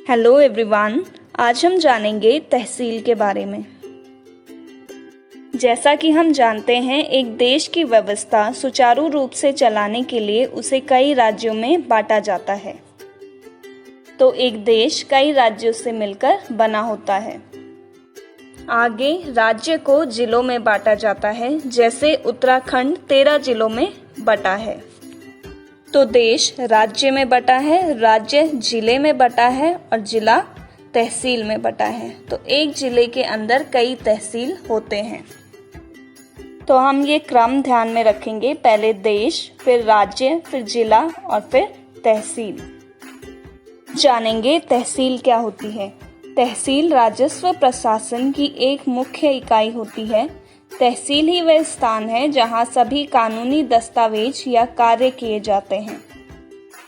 Hello everyone, आज हम जानेंगे तहसील के बारे में। जैसा कि हम जानते हैं, एक देश की व्यवस्था सुचारू रूप से चलाने के लिए उसे कई राज्यों में बांटा जाता है। तो एक देश कई राज्यों से मिलकर बना होता है। आगे राज्य को जिलों में बांटा जाता है, जैसे उत्तराखंड 13 जिलों में बटा है। तो देश राज्य में बटा है, राज्य जिले में बटा है और जिला तहसील में बटा है। तो एक जिले के अंदर कई तहसील होते हैं। तो हम ये क्रम ध्यान में रखेंगे, पहले देश, फिर राज्य, फिर जिला और फिर तहसील। जानेंगे तहसील क्या होती है। तहसील राजस्व प्रशासन की एक मुख्य इकाई होती है। तहसील ही वह स्थान है जहां सभी कानूनी दस्तावेज या कार्य किए जाते हैं,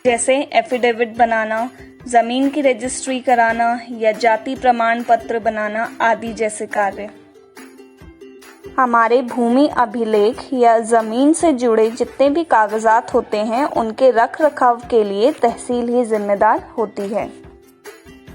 जैसे एफिडेविट बनाना, जमीन की रजिस्ट्री कराना या जाति प्रमाण पत्र बनाना आदि जैसे कार्य। हमारे भूमि अभिलेख या जमीन से जुड़े जितने भी कागजात होते हैं, उनके रख रखाव के लिए तहसील ही जिम्मेदार होती है।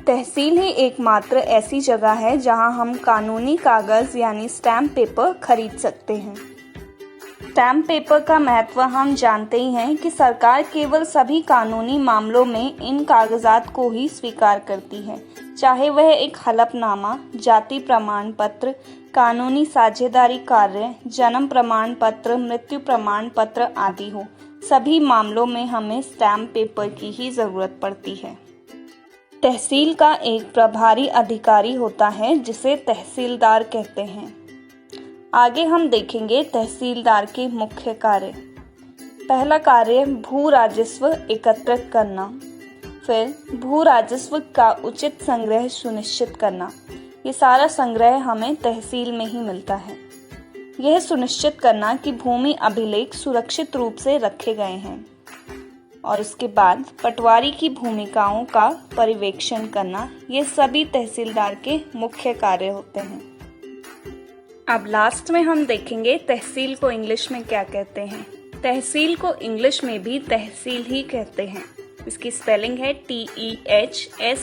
तहसील ही एकमात्र ऐसी जगह है जहां हम कानूनी कागज यानी स्टैम्प पेपर खरीद सकते हैं। स्टैम्प पेपर का महत्व हम जानते ही हैं कि सरकार केवल सभी कानूनी मामलों में इन कागजात को ही स्वीकार करती है, चाहे वह एक हलफनामा, जाति प्रमाण पत्र, कानूनी साझेदारी कार्य, जन्म प्रमाण पत्र, मृत्यु प्रमाण पत्र आदि हो। सभी मामलों में हमें स्टैम्प पेपर की ही जरूरत पड़ती है। तहसील का एक प्रभारी अधिकारी होता है जिसे तहसीलदार कहते हैं। आगे हम देखेंगे तहसीलदार के मुख्य कार्य। पहला कार्य भू राजस्व एकत्रित करना, फिर भू राजस्व का उचित संग्रह सुनिश्चित करना। ये सारा संग्रह हमें तहसील में ही मिलता है। यह सुनिश्चित करना कि भूमि अभिलेख सुरक्षित रूप से रखे गए हैं और उसके बाद पटवारी की भूमिकाओं का पर्यवेक्षण करना, ये सभी तहसीलदार के मुख्य कार्य होते हैं। अब लास्ट में हम देखेंगे तहसील को इंग्लिश में क्या कहते हैं। तहसील को इंग्लिश में भी तहसील ही कहते हैं। इसकी स्पेलिंग है TEHSIL।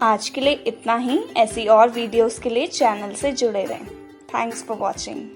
आज के लिए इतना ही। ऐसी और वीडियोस के लिए चैनल से जुड़े रहें। Thanks for watching.